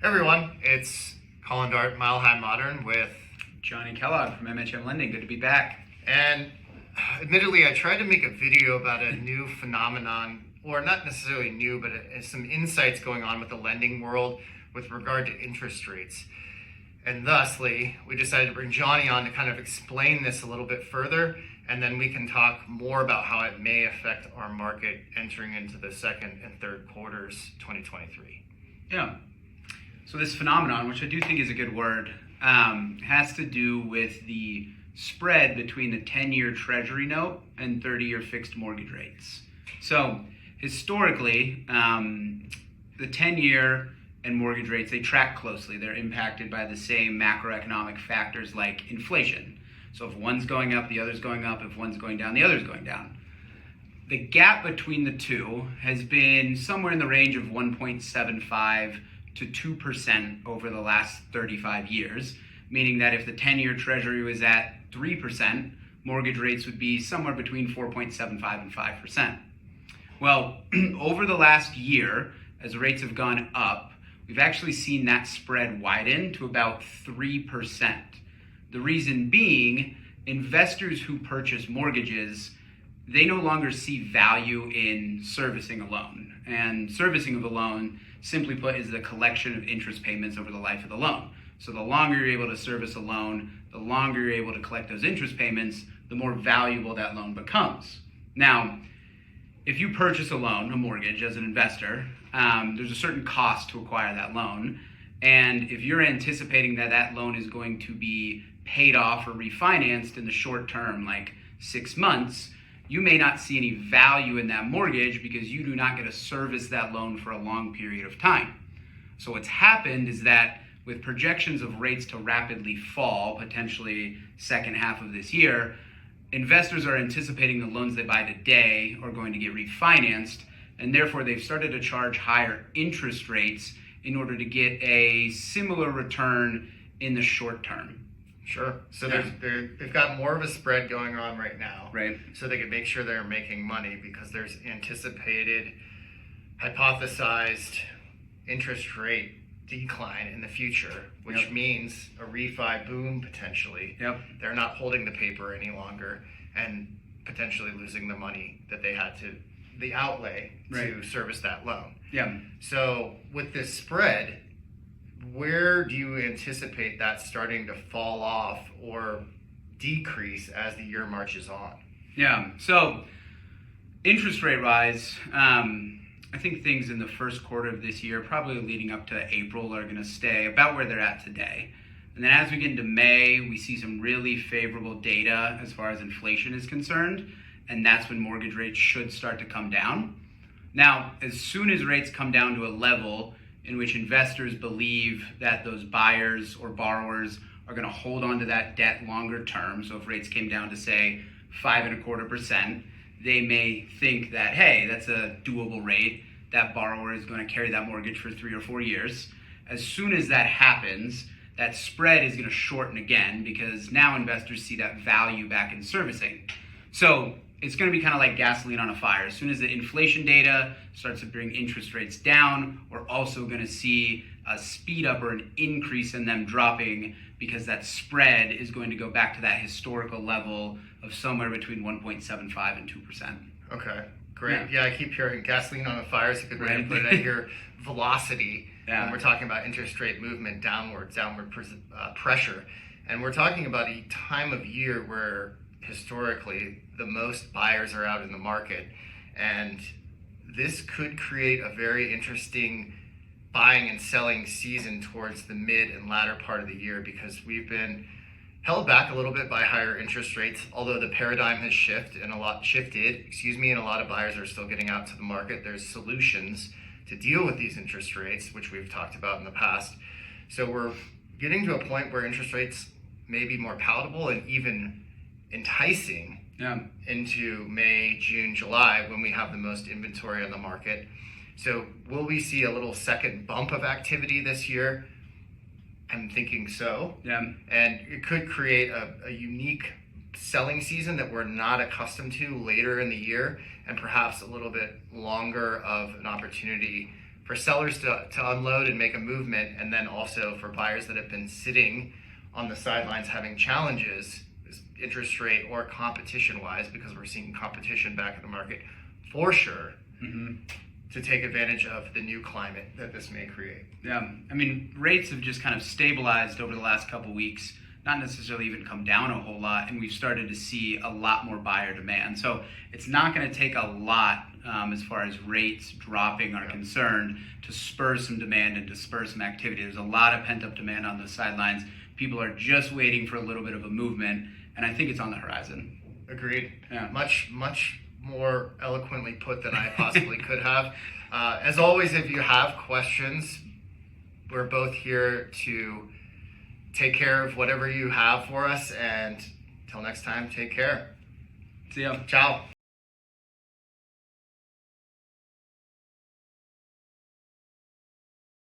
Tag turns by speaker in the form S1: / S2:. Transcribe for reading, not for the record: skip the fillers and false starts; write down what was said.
S1: Everyone, it's Colin Dart, Mile High Modern with,
S2: Johnny Kellogg from MHM Lending. Good to be back.
S1: and admittedly, I tried to make a video about a new phenomenon, or not necessarily new, but some insights going on with the lending world with regard to interest rates. And thusly, we decided to bring Johnny on to kind of explain this a little bit further, and then we can talk more about how it may affect our market entering into the second and third quarters 2023.
S2: Yeah. So this phenomenon, which I do think is a good word, has to do with the spread between the 10-year treasury note and 30-year fixed mortgage rates. So historically, the 10-year and mortgage rates, they track closely. They're impacted by the same macroeconomic factors like inflation. So if one's going up, the other's going up. If one's going down, the other's going down. The gap between the two has been somewhere in the range of 1.75 to 2% over the last 35 years, meaning that if the 10-year treasury was at 3%, mortgage rates would be somewhere between 4.75 and 5%. Well, over the last year, as rates have gone up, we've actually seen that spread widen to about 3%. The reason being, investors who purchase mortgages, they no longer see value in servicing a loan. And servicing of a loan, simply put, is the collection of interest payments over the life of the loan. So the longer you're able to service a loan, the longer you're able to collect those interest payments, the more valuable that loan becomes. Now, if you purchase a loan, a mortgage, as an investor, there's a certain cost to acquire that loan. And if you're anticipating that that loan is going to be paid off or refinanced in the short term, like 6 months, you may not see any value in that mortgage because you do not get to service that loan for a long period of time. So what's happened is that with projections of rates to rapidly fall, potentially second half of this year, investors are anticipating the loans they buy today are going to get refinanced, and therefore they've started to charge higher interest rates in order to get a similar return in the short term.
S1: Sure. So
S2: Yeah.
S1: they've got more of a spread going on right now.
S2: Right.
S1: So they can make sure they're making money because there's anticipated, hypothesized interest rate decline in the future, which
S2: Yep.
S1: means a refi boom potentially.
S2: Yep.
S1: They're not holding the paper any longer and potentially losing the money that they had to, the outlay to
S2: Right.
S1: service that loan.
S2: Yeah.
S1: So with this spread, where do you anticipate that starting to fall off or decrease as the year marches on?
S2: Yeah. So interest rate rise, I think things in the first quarter of this year, probably leading up to April, are going to stay about where they're at today. And then as we get into May, we see some really favorable data as far as inflation is concerned. And that's when mortgage rates should start to come down. Now, as soon as rates come down to a level in which investors believe that those buyers or borrowers are going to hold on to that debt longer term, so if rates came down to, say, 5.25%, they may think that, hey, that's a doable rate. That borrower is going to carry that mortgage for 3 or 4 years. As soon as that happens, that spread is going to shorten again because now investors see that value back in servicing. So it's going to be kind of like gasoline on a fire. As soon as the inflation data starts to bring interest rates down, we're also going to see a speed up or an increase in them dropping because that spread is going to go back to that historical level of somewhere between 1.75 and 2%.
S1: Okay, great. Yeah, I keep hearing gasoline on a fire is a good way to put it. I hear velocity when we're talking about interest rate movement downward pressure. And we're talking about a time of year where historically the most buyers are out in the market, and this could create a very interesting buying and selling season towards the mid and latter part of the year because we've been held back a little bit by higher interest rates, although the paradigm has shifted and a lot of buyers are still getting out to the market. There's solutions to deal with these interest rates, which we've talked about in the past. So we're getting to a point where interest rates may be more palatable and even enticing into May, June, July when we have the most inventory on the market. So will we see a little second bump of activity this year? I'm thinking so.
S2: Yeah.
S1: And it could create a unique selling season that we're not accustomed to later in the year, and perhaps a little bit longer of an opportunity for sellers to unload and make a movement, and then also for buyers that have been sitting on the sidelines having challenges, interest rate or competition wise, because we're seeing competition back in the market for sure, to take advantage of the new climate that this may create.
S2: Yeah, I mean, rates have just kind of stabilized over the last couple weeks, not necessarily even come down a whole lot, and we've started to see a lot more buyer demand. So it's not going to take a lot as far as rates dropping are concerned to spur some demand and to spur some activity. There's a lot of pent-up demand on the sidelines. People are just waiting for a little bit of a movement, and I think it's on the horizon.
S1: Agreed.
S2: Yeah.
S1: Much more eloquently put than I possibly could have. As always, if you have questions, we're both here to take care of whatever you have for us, and until next time, take care.
S2: See ya.
S1: Ciao.